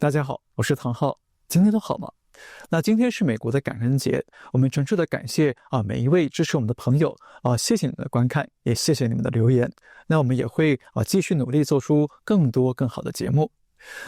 大家好，我是唐浩，今天都好吗？那今天是美国的感恩节，我们诚挚的感谢每一位支持我们的朋友谢谢你们的观看，也谢谢你们的留言。那我们也会继续努力做出更多更好的节目。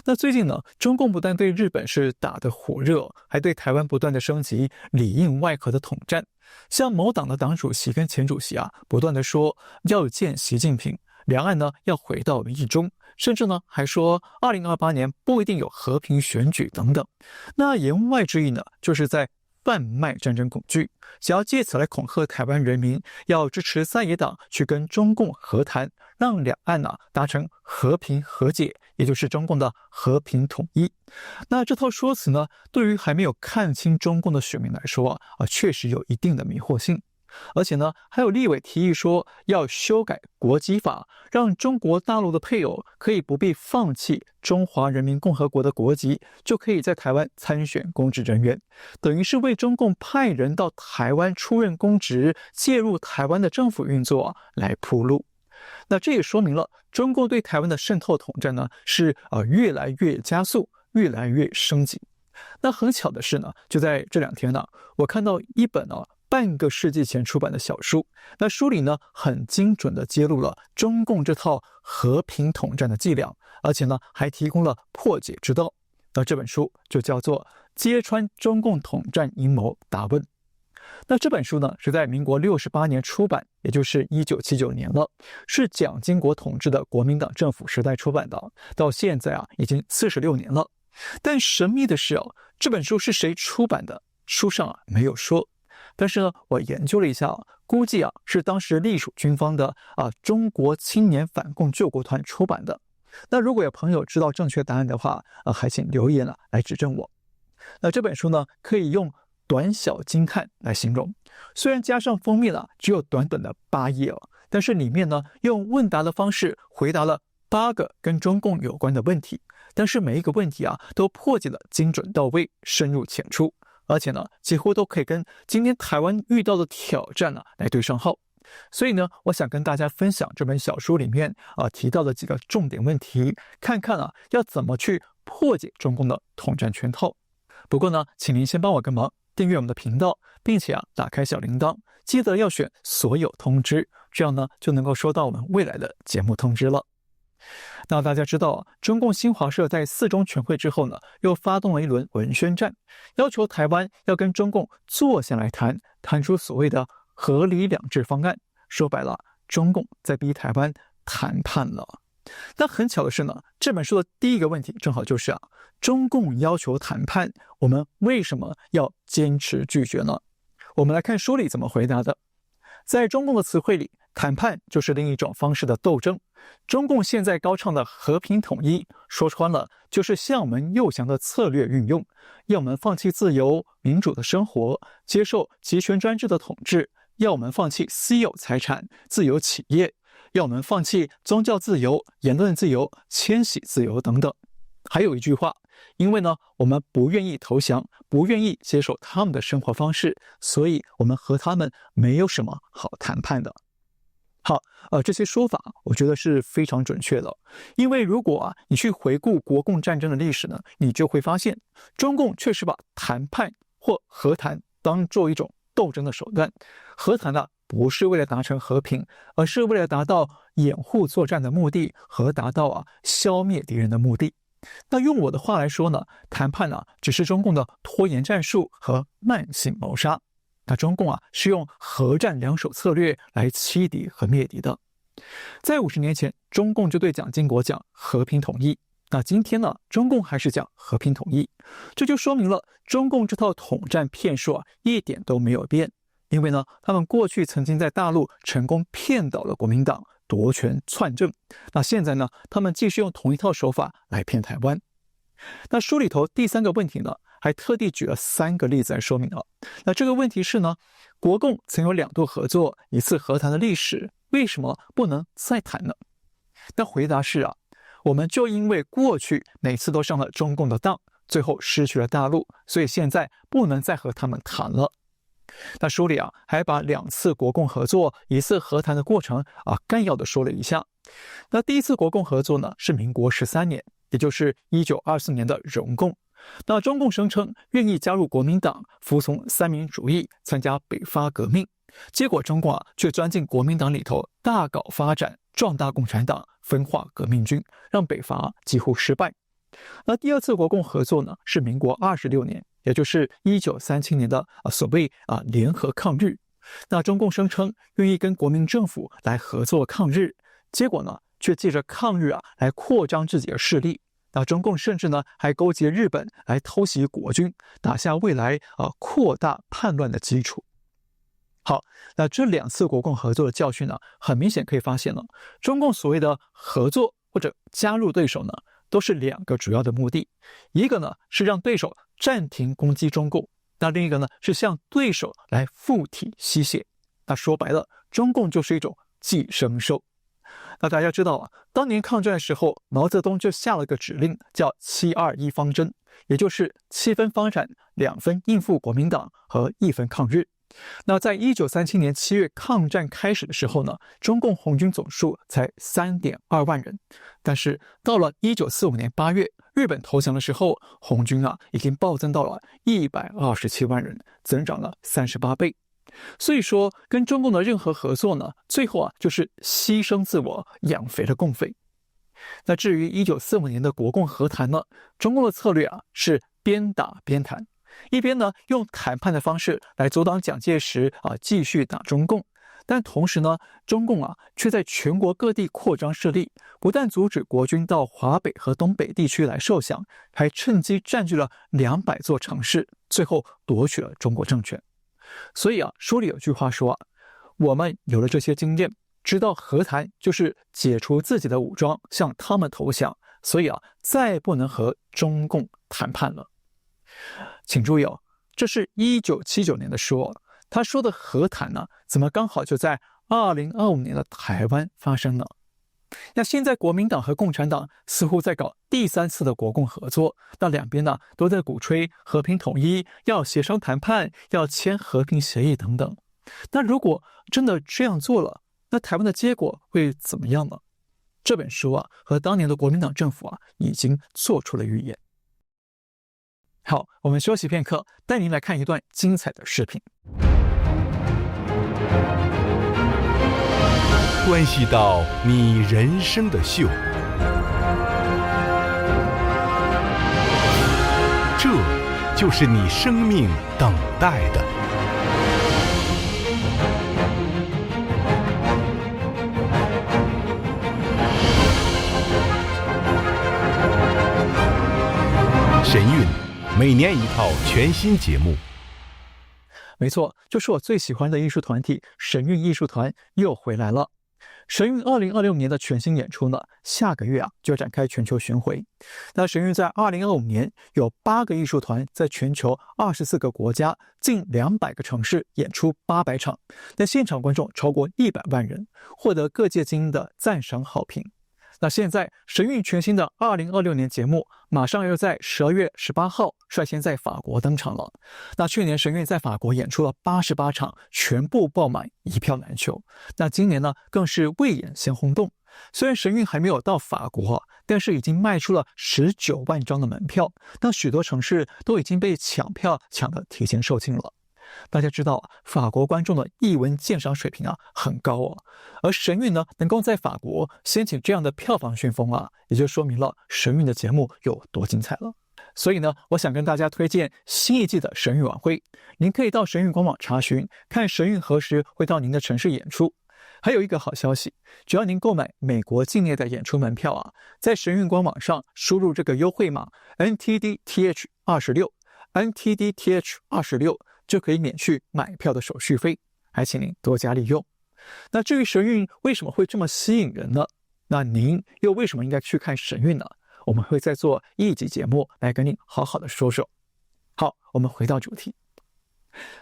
那最近呢，中共不但对日本是打得火热，还对台湾不断的升级里应外合的统战。像某党的党主席跟前主席不断的说要见习近平，两岸呢要回到一中，甚至呢还说2028年不一定有和平选举等等。那言外之意呢，就是在贩卖战争恐惧，想要借此来恐吓台湾人民，要支持在野党去跟中共和谈，让两岸达成和平和解，也就是中共的和平统一。那这套说辞呢，对于还没有看清中共的选民来说确实有一定的迷惑性。而且呢，还有立委提议说要修改国籍法，让中国大陆的配偶可以不必放弃中华人民共和国的国籍，就可以在台湾参选公职人员，等于是为中共派人到台湾出任公职，介入台湾的政府运作来铺路。那这也说明了中共对台湾的渗透统战呢是越来越加速，越来越升级。那很巧的是呢，就在这2天我看到一本半个世纪前出版的小书，那书里呢很精准地揭露了中共这套和平统战的伎俩，而且呢还提供了破解之道。那这本书就叫做《揭穿中共统战阴谋答问》。那这本书呢是在民国68年出版，也就是1979年了，是蒋经国统治的国民党政府时代出版的，到现在已经46年了。但神秘的是这本书是谁出版的？书上没有说。但是呢，我研究了一下估计是当时隶属军方的中国青年反共救国团出版的。那如果有朋友知道正确答案的话还请留言来指正我。那这本书呢，可以用短小精悍来形容。虽然加上封面只有短短的8页但是里面呢用问答的方式回答了8个跟中共有关的问题，但是每一个问题都破解了精准到位，深入浅出。而且呢，几乎都可以跟今天台湾遇到的挑战来对上号。所以呢，我想跟大家分享这本小书里面提到的几个重点问题，看看要怎么去破解中共的统战圈套。不过呢，请您先帮我个忙，订阅我们的频道，并且打开小铃铛，记得要选所有通知，这样呢就能够收到我们未来的节目通知了。那大家知道中共新华社在4中全会之后呢，又发动了一轮文宣战，要求台湾要跟中共坐下来谈出所谓的和理两治方案。说白了，中共在逼台湾谈判了。那很巧的是呢，这本书的第一个问题正好就是中共要求谈判，我们为什么要坚持拒绝呢？我们来看书里怎么回答的。在中共的词汇里，谈判就是另一种方式的斗争。中共现在高唱的和平统一，说穿了就是向我们诱降的策略运用，要我们放弃自由民主的生活，接受集权专制的统治，要我们放弃私有财产、自由企业，要我们放弃宗教自由、言论自由、迁徙自由等等。还有一句话，因为呢我们不愿意投降，不愿意接受他们的生活方式，所以我们和他们没有什么好谈判的。好，这些说法我觉得是非常准确的，因为如果你去回顾国共战争的历史呢，你就会发现中共确实把谈判或和谈当做一种斗争的手段。和谈不是为了达成和平，而是为了达到掩护作战的目的和达到消灭敌人的目的。那用我的话来说呢，谈判只是中共的拖延战术和慢性谋杀。那中共是用核战两手策略来欺敌和灭敌的。在50年前，中共就对蒋经国讲和平统一，那今天呢，中共还是讲和平统一，这就说明了中共这套统战骗术一点都没有变。因为呢，他们过去曾经在大陆成功骗倒了国民党，夺权篡政，那现在呢，他们继续用同一套手法来骗台湾。那书里头第3个问题呢，还特地举了3个例子来说明那这个问题是呢，国共曾有2度合作、1次和谈的历史，为什么不能再谈呢？那回答是我们就因为过去每次都上了中共的当，最后失去了大陆，所以现在不能再和他们谈了。那书里还把2次国共合作、1次和谈的过程概要的说了一下。那第1次国共合作呢是民国13年，也就是1924年的容共。那中共声称愿意加入国民党，服从三民主义，参加北伐革命。结果中共却钻进国民党里头，大搞发展，壮大共产党，分化革命军，让北伐几乎失败。那第二次国共合作呢，是民国26年，也就是1937年的所谓联合抗日。那中共声称愿意跟国民政府来合作抗日，结果呢，却借着抗日来扩张自己的势力。那中共甚至呢还勾结日本来偷袭国军，打下未来扩大叛乱的基础。好，那这2次国共合作的教训呢，很明显可以发现了，中共所谓的合作或者加入对手呢，都是2个主要的目的，一个呢是让对手暂停攻击中共，那另一个呢是向对手来附体吸血。那说白了，中共就是一种寄生兽。那大家知道当年抗战的时候，毛泽东就下了个指令，叫721方针，也就是7分发展，2分应付国民党和1分抗日。那在1937年7月抗战开始的时候呢，中共红军总数才3.2万人，但是到了1945年8月日本投降的时候，红军已经暴增到了127万人，增长了38倍。所以说跟中共的任何合作呢，最后就是牺牲自我，养肥了共匪。那至于1945年的国共和谈呢，中共的策略是边打边谈，一边呢用谈判的方式来阻挡蒋介石继续打中共，但同时呢，中共却在全国各地扩张势力，不但阻止国军到华北和东北地区来受降，还趁机占据了200座城市，最后夺取了中国政权。所以书里有句话说我们有了这些经验，知道和谈就是解除自己的武装，向他们投降，所以再不能和中共谈判了。请注意这是1979年的书他说的和谈呢，怎么刚好就在2025年的台湾发生呢？那现在国民党和共产党似乎在搞第3次的国共合作，那两边呢都在鼓吹和平统一，要协商谈判，要签和平协议等等。那如果真的这样做了，那台湾的结果会怎么样呢？这本书和当年的国民党政府已经做出了预言。好，我们休息片刻，带您来看一段精彩的视频。关系到你人生的秀，这就是你生命等待的。神韵每年1套全新节目。没错，就是我最喜欢的艺术团体神韵艺术团又回来了。神韵2026年的全新演出呢，下个月就要展开全球巡回。那神韵在2025年有8个艺术团在全球24个国家近200个城市演出800场，那现场观众超过100万人，获得各界精英的赞赏好评。那现在神韵全新的2026年节目马上要在12月18号率先在法国登场了。那去年神韵在法国演出了88场，全部爆满，一票难求。那今年呢，更是未演先轰动。虽然神韵还没有到法国，但是已经卖出了19万张的门票，那许多城市都已经被抢票抢得提前售罄了。大家知道法国观众的艺文鉴赏水平很高而神韵呢能够在法国掀起这样的票房旋风也就说明了神韵的节目有多精彩了。所以呢，我想跟大家推荐新一季的神韵晚会，您可以到神韵官网查询，看神韵何时会到您的城市演出。还有一个好消息，只要您购买美国境内的演出门票在神韵官网上输入这个优惠码 NTDTH26 NTDTH26就可以免去买票的手续费，还请您多加利用。那至于神韵为什么会这么吸引人呢？那您又为什么应该去看神韵呢？我们会再做一集节目来跟您好好的说说。好，我们回到主题。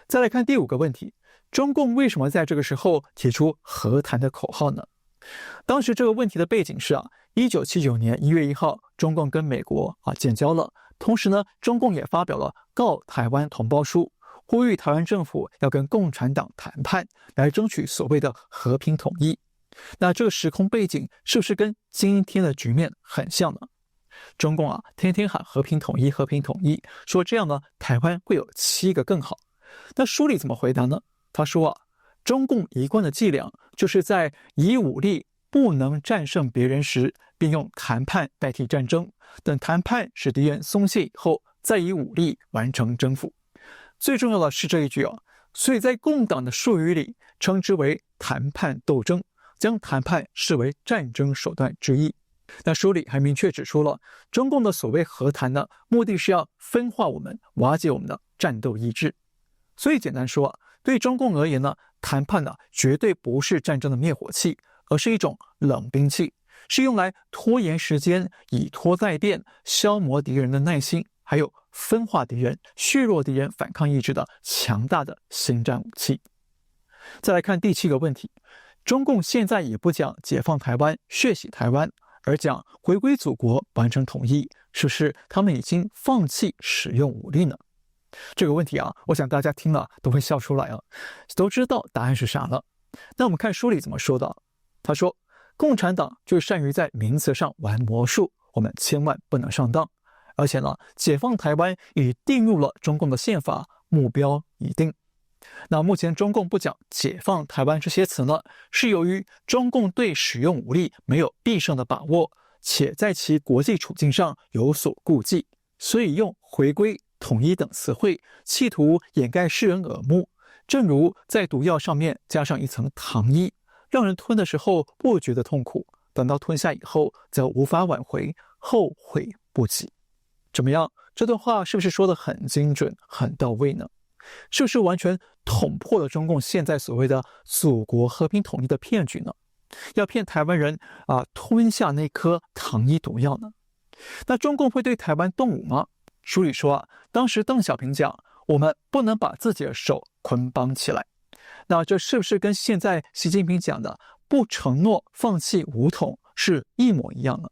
再来看第5个问题，中共为什么在这个时候提出和谈的口号呢？当时这个问题的背景是1979年1月1号，中共跟美国建交了，同时呢，中共也发表了告台湾同胞书，呼吁台湾政府要跟共产党谈判，来争取所谓的和平统一。那这个时空背景是不是跟今天的局面很像呢？中共啊天天喊和平统一，和平统一，说这样呢台湾会有7个更好。那书里怎么回答呢？他说啊，中共一贯的伎俩就是在以武力不能战胜别人时，便用谈判代替战争，等谈判使敌人松懈以后，再以武力完成征服。最重要的是这一句啊，所以在共党的术语里称之为谈判斗争，将谈判视为战争手段之一。那书里还明确指出了，中共的所谓和谈呢，目的是要分化我们，瓦解我们的战斗意志。所以简单说啊，对中共而言呢，谈判呢绝对不是战争的灭火器，而是一种冷兵器，是用来拖延时间，以拖待变，消磨敌人的耐心，还有分化敌人、削弱敌人反抗意志的强大的心战武器。再来看第7个问题，中共现在也不讲解放台湾、血洗台湾，而讲回归祖国、完成统一，是不是他们已经放弃使用武力呢？这个问题啊，我想大家听了都会笑出来啊，都知道答案是啥了。那我们看书里怎么说的？他说，共产党就善于在名词上玩魔术，我们千万不能上当。而且呢，解放台湾已定入了中共的宪法，目标已定。那目前中共不讲解放台湾这些词呢，是由于中共对使用武力没有必胜的把握，且在其国际处境上有所顾忌，所以用回归、统一等词汇，企图掩盖世人耳目。正如在毒药上面加上一层糖衣，让人吞的时候不觉得痛苦，等到吞下以后则无法挽回，后悔不及。怎么样？这段话是不是说得很精准、很到位呢？是不是完全捅破了中共现在所谓的祖国和平统一的骗局呢？要骗台湾人吞下那颗糖衣毒药呢？那中共会对台湾动武吗？书里说当时邓小平讲，我们不能把自己的手捆绑起来。那这是不是跟现在习近平讲的不承诺放弃武统是一模一样呢？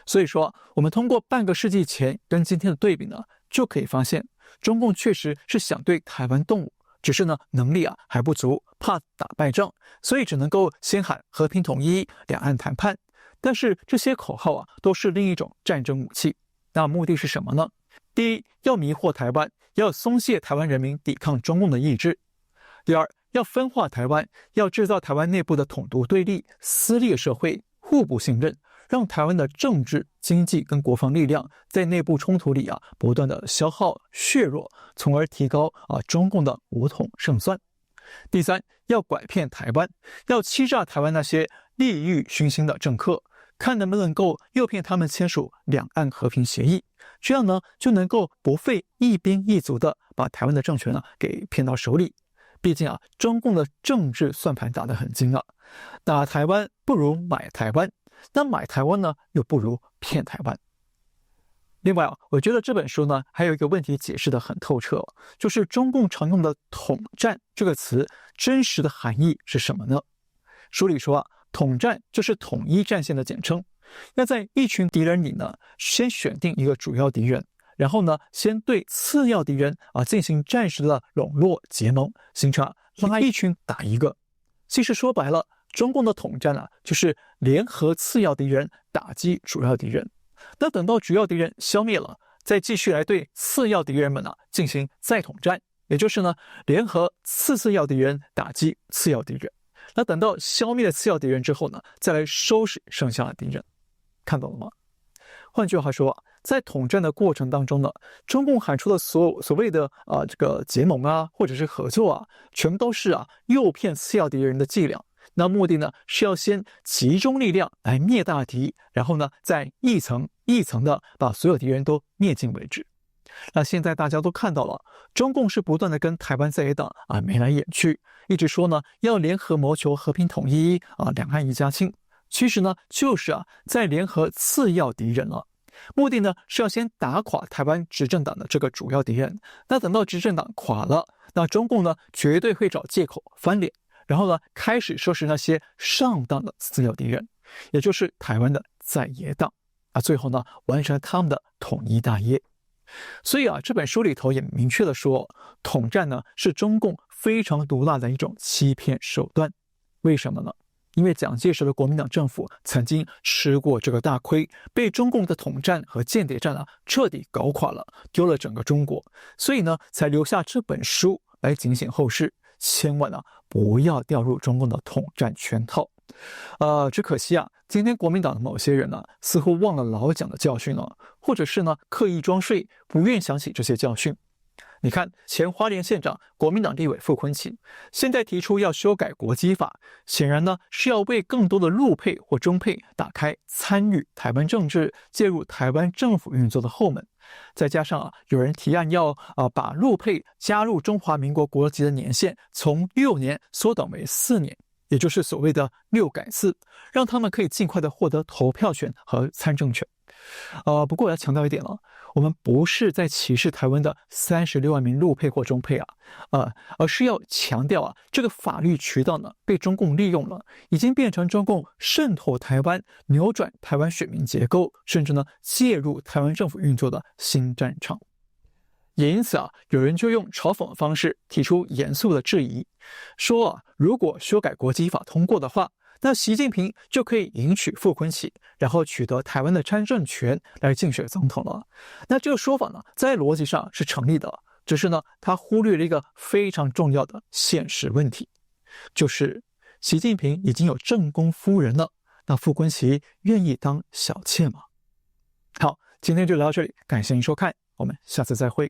所以说，我们通过半个世纪前跟今天的对比呢，就可以发现，中共确实是想对台湾动武，只是呢能力还不足，怕打败仗，所以只能够先喊和平统一、两岸谈判。但是这些口号都是另一种战争武器。那目的是什么呢？第一，要迷惑台湾，要松懈台湾人民抵抗中共的意志；第二，要分化台湾，要制造台湾内部的统独对立、撕裂社会、互不信任，让台湾的政治、经济跟国防力量在内部冲突里不断的消耗、削弱，从而提高中共的武统胜算。第三，要拐骗台湾，要欺诈台湾那些利欲熏心的政客，看能不能够诱骗他们签署两岸和平协议，这样呢就能够不费一兵一卒的把台湾的政权给骗到手里。毕竟中共的政治算盘打得很精打台湾不如买台湾，那买台湾呢又不如骗台湾。另外我觉得这本书呢还有一个问题解释得很透彻就是中共常用的统战这个词真实的含义是什么呢？书里说统战就是统一战线的简称，要在一群敌人里呢先选定一个主要敌人，然后呢先对次要敌人进行暂时的笼络结盟，形成拉一群打一个。其实说白了，中共的统战就是联合次要敌人打击主要敌人，那等到主要敌人消灭了，再继续来对次要敌人们进行再统战，也就是呢联合次要敌人打击次要敌人，那等到消灭了次要敌人之后呢，再来收拾剩下的敌人。看懂了吗？换句话说在统战的过程当中呢，中共喊出的所谓的这个结盟或者是合作全都是诱骗次要敌人的伎俩。那目的呢是要先集中力量来灭大敌，然后呢再一层一层的把所有敌人都灭尽为止。那现在大家都看到了，中共是不断的跟台湾在野党眉来眼去，一直说呢要联合谋求和平统一两岸一家亲。其实呢就是在联合次要敌人了，目的呢是要先打垮台湾执政党的这个主要敌人。那等到执政党垮了，那中共呢绝对会找借口翻脸，然后呢开始收拾那些上当的次要敌人，也就是台湾的在野党最后呢完成他们的统一大业。所以这本书里头也明确的说，统战呢是中共非常毒辣的一种欺骗手段。为什么呢？因为蒋介石的国民党政府曾经吃过这个大亏，被中共的统战和间谍战彻底搞垮了，丢了整个中国，所以呢才留下这本书来警醒后世，千万不要掉入中共的统战圈套。只可惜今天国民党的某些人似乎忘了老蒋的教训了，或者是刻意装睡，不愿想起这些教训。你看，前花莲县长、国民党立委傅昆萁，现在提出要修改国基法，显然是要为更多的陆配或中配打开参与台湾政治、介入台湾政府运作的后门。再加上有人提案要把陆配加入中华民国国籍的年限从6年缩短为4年。也就是所谓的6改4，让他们可以尽快的获得投票权和参政权。不过我要强调一点了，我们不是在歧视台湾的36万名陆配或中配而是要强调这个法律渠道被中共利用了，已经变成中共渗透台湾、扭转台湾选民结构，甚至介入台湾政府运作的新战场。也因此有人就用嘲讽的方式提出严肃的质疑，说如果修改国基法通过的话，那习近平就可以迎娶傅昆萁，然后取得台湾的参政权来竞选总统了。那这个说法在逻辑上是成立的，只是他忽略了一个非常重要的现实问题，就是习近平已经有正宫夫人了，那傅昆萁愿意当小妾吗？好，今天就聊到这里，感谢您收看，我们下次再会。